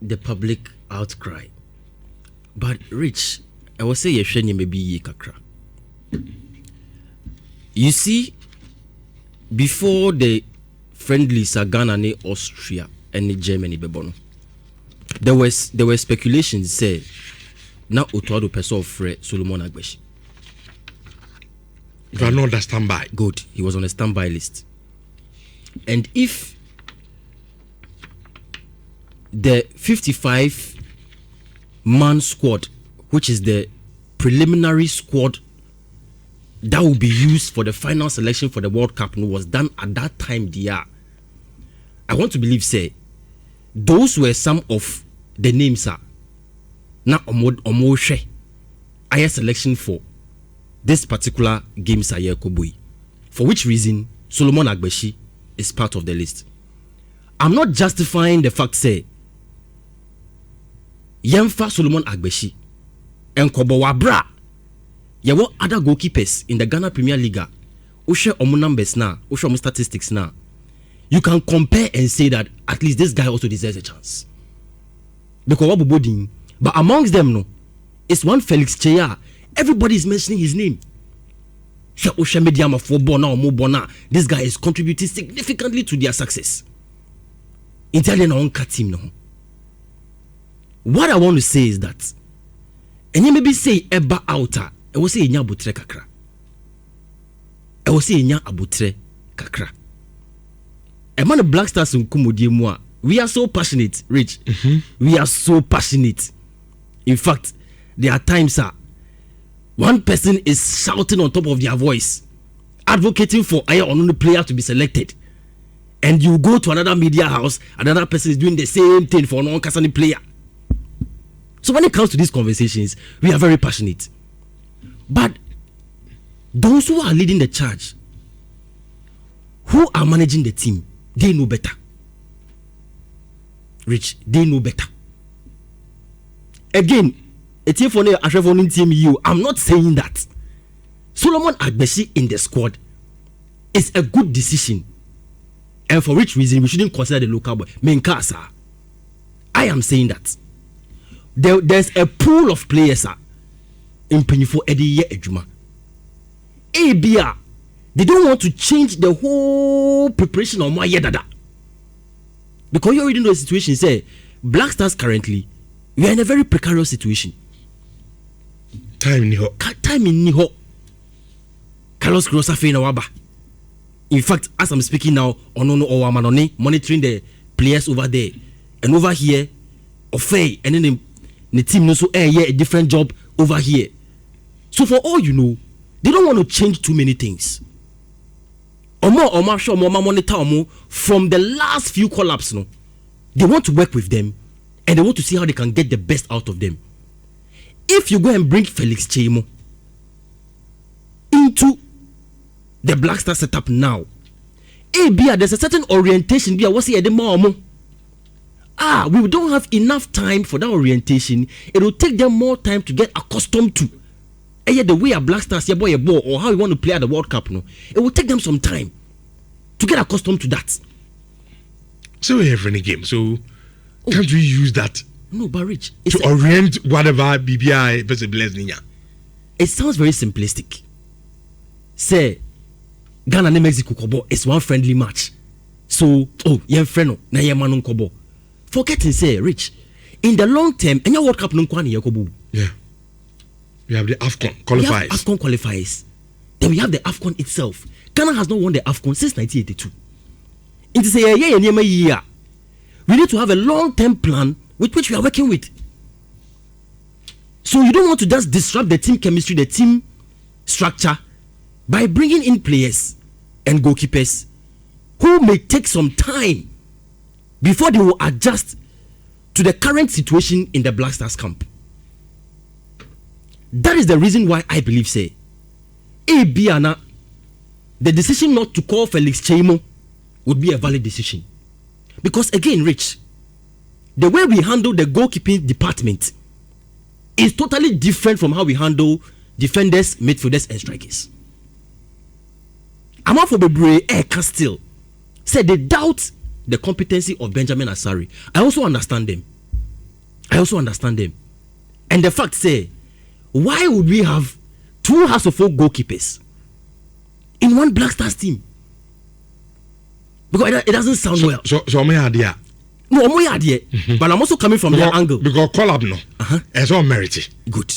the public outcry. But Rich, I will say you maybe ye kakra. You see, before the friendlies are Ghana and Austria and Germany bebono, there were speculations say now Otuado person of Solomon Agbeshi. You are not on the standby. Good. He was on a standby list. And if the 55-man squad, which is the preliminary squad that will be used for the final selection for the World Cup, was done at that time, I want to believe, say, those were some of the names now Omoshe higher selection for this particular game Sayer Kobui. For which reason Solomon Agbeshi is part of the list. I'm not justifying the fact say Yemfa Solomon Agbeshi and Kobo Wabra. There were other goalkeepers in the Ghana Premier League. Ushe omu numbers now, ushe omu statistics now. You can compare and say that at least this guy also deserves a chance. Because what boding, but amongst them, no, it's one Felix Cheya. Everybody is mentioning his name. This guy is contributing significantly to their success. Italian on team no. What I want to say is that, and you maybe say Eba outer, I will say Inya Abutre Kakra. I will say Inya Abutre Kakra. A man of Blackstars in Kumodiemwa, we are so passionate, Rich. We are so passionate. In fact, there are times one person is shouting on top of their voice, advocating for a unknown player to be selected. And you go to another media house, another person is doing the same thing for a non-Kasani player. So when it comes to these conversations, we are very passionate. But those who are leading the charge, who are managing the team, they know better. Rich, they know better. Again, I'm not saying that Solomon Agbeshi in the squad is a good decision, and for which reason we shouldn't consider the local boy. Menkasa, I am saying that there's a pool of players in Penifo Eddie Ejuma. ABR, they don't want to change the whole preparation of my yedada. Because you already know the situation. Say Blackstars currently, we are in a very precarious situation. Time in Niho. Carlos Grossa Fena Waba. In fact, as I'm speaking now, monitoring the players over there and over here, Ofei, and then the team also a different job over here. So for all you know, they don't want to change too many things. Monitor from the last few collapse, no, they want to work with them and they want to see how they can get the best out of them. If you go and bring Felix Chemo into the Blackstar setup now, there's a certain orientation. We don't have enough time for that orientation. It will take them more time to get accustomed to the way a Blackstars or how you want to play at the World Cup. No, it will take them some time to get accustomed to that. So we have any game. So can't we use that? No, but Rich, to orient whatever BBI versus Blesniya. It sounds very simplistic. Say Ghana and Mexico kobo is one friendly match. So friend na manon kobo. Forgetting say Rich, in the long term, any World Cup yakobu. Yeah. We have the AFCON qualifiers. AFCON qualifiers. Then we have the AFCON itself. Ghana has not won the AFCON since 1982. It is a year. We need to have a long-term plan with which we are working with. So you don't want to just disrupt the team chemistry, the team structure by bringing in players and goalkeepers who may take some time before they will adjust to the current situation in the Blackstars camp. That is the reason why I believe, say, the decision not to call Felix Chemo would be a valid decision. Because again, Rich, the way we handle the goalkeeping department is totally different from how we handle defenders, midfielders, and strikers. Amafo Bebre said they doubt the competency of Benjamin Asare. I also understand them. I also understand them. And the fact say, why would we have 2 House of Folk goalkeepers in one Blackstars team? Because it doesn't sound well. So my idea. No, my idea. But I'm also coming from their angle. Because collab no. It's all merit. Good.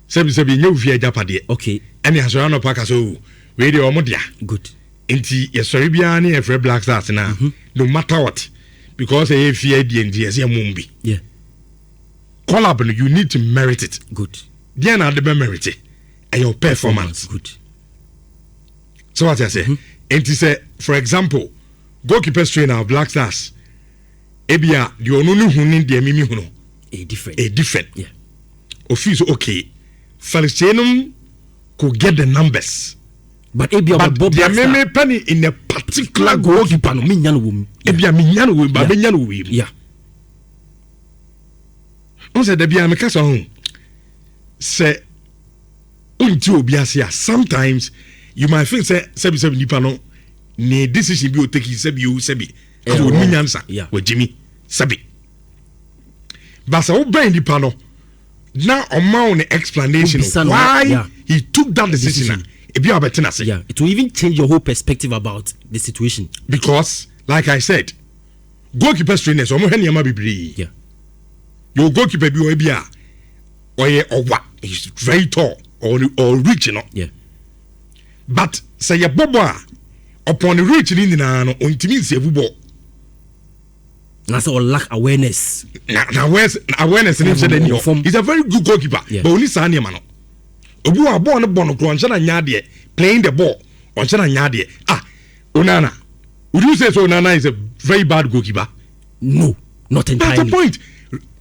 Sebi new via Japade. Okay. And he has run up so we the omodia. Good. Inti Yesoribiani and Fred Blackstars now. No matter what. Because a fear DNG mumbi. Yeah. Collab, you need to merit it. Good. Diana the merit it. And your performance. Good. So what I say? And he say, for example, goalkeeper trainer of Blackstars. Ebia, the only who need the mimi huno. A different. Yeah. Office okay. Felicianum could get the numbers. But the meme penny in a particular goalkeeper. No minyan wum. Ebia minyan wum, but minyan wum. Yeah. On said the Bia Mekasa home. Say until Biasia, sometimes you might think say 77 Nipano, ne decision be take sebi. Yeah. With Jimmy Sabi. But so brain Nipano. Now amount explanation of why he took that decision. Yeah, it will even change your whole perspective about the situation. Because, like I said, goalkeeper trainers, yeah. Your goalkeeper be or what? He's very tall or rich, you know. Yeah. But say your boba upon the rich in the untimis every that's all lack awareness. Now where's awareness in him? He's a very good goalkeeper, but only Sanya man. Obu are born on Chana Nyade playing the ball on Chana Nyade. Onana. Would you say so? Onana is a very bad goalkeeper? No, not entirely. That's the point.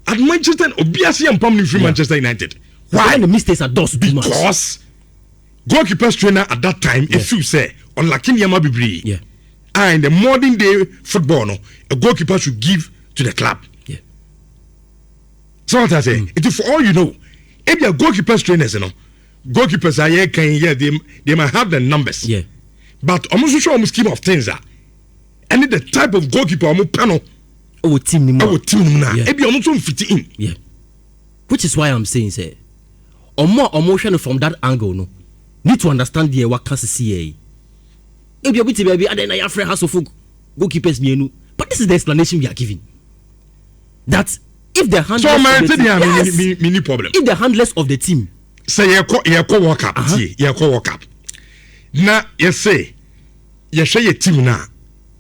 At Manchester, Obiasi and Pamni from Manchester United. Why the mistakes are those? Because goalkeeper trainer at that time, if you say on Lakinyama Bibri, yeah. And the modern day football, no, a goalkeeper should give to the club. Yeah. So what I say, it is for all you know. If your goalkeepers trainers, you know, goalkeepers are here, they might have the numbers. Yeah. But almost sure scheme of things are. And the type of goalkeeper almost panel. Team now. If you almost fit in. Yeah. Which is why I'm saying, say, or more emotion from that angle, no, need to understand the what can see. If you're with baby, and then I have House of goalkeepers, but this is the explanation we are giving. That if the handless of the team, mini problem. If the handless of the team say you call walk up, you call walk up. Now you say you share your team now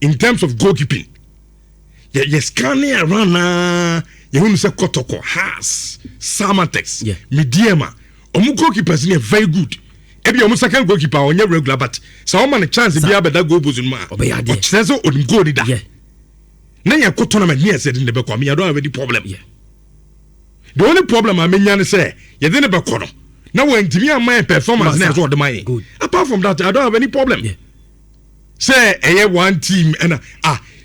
in terms of goalkeeping. You scanning around you want to say Kotoko, Haas, Samatex, Mediema, Omu goalkeepers are very good. Ebi omu second goalkeeper on your regular, but so man a chance to be able to go bozun ma. Says on go da. Yeah. Now you go tournament here said in the back. I don't have any problem. Yeah. The only problem I mean say you didn't back corner. Now when Timmy and my performance next what the money. Apart from that, I don't have any problem. Yeah. Say one team and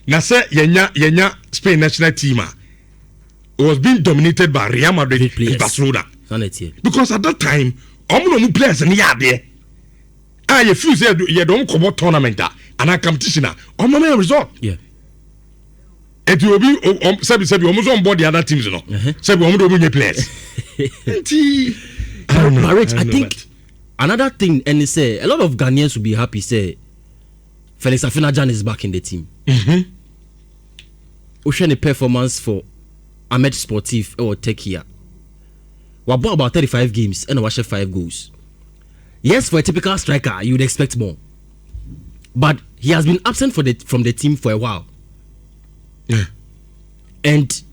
now say yenya Spain national team it was being dominated by Real Madrid and Barcelona. Because at that time no players in the you feel say you don't come out tournament and a competition no result. Yeah. It will be say almost on board the other teams, you know. Say we almost players. I think another thing, and they say a lot of Ghanaians will be happy. Say Felix Afinajan is back in the team. Ocean a performance for Ahmed Sportif or Tekia. We bought about 35 games and watched 5 goals. Yes, for a typical striker, you would expect more. But he has been absent from the team for a while. Yeah. And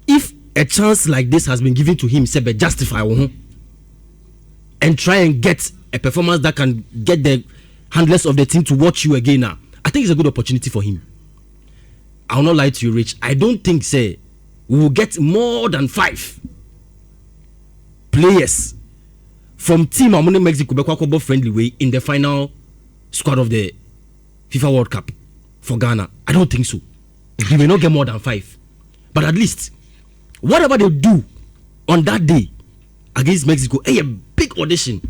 if a chance like this has been given to him, say, justify and try and get a performance that can get the handlers of the team to watch you again now, I think it's a good opportunity for him. I will not lie to you, Rich. I don't think, say, we will get more than 5 players from Team Amoni Mexico friendly way in the final squad of the FIFA World Cup for Ghana. I don't think so. We may not get more than 5. But at least, whatever they do on that day against Mexico, a big audition,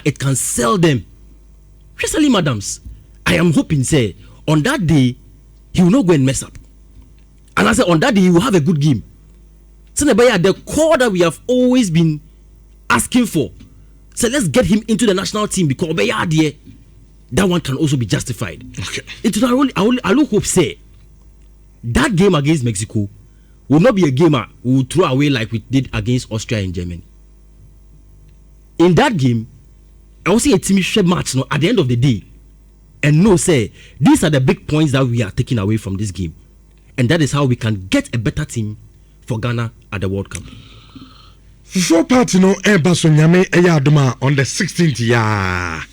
it can sell them. Especially madams, I am hoping, say, on that day, he will not go and mess up. And I said, on that day, he will have a good game. So the core that we have always been asking for. So let's get him into the national team because that one can also be justified. Okay. I will hope say that game against Mexico will not be a game we will throw away like we did against Austria and Germany. In that game, I will see a team share match at the end of the day. And say these are the big points that we are taking away from this game. And that is how we can get a better team for Ghana at the World Cup. For part, on the 16th,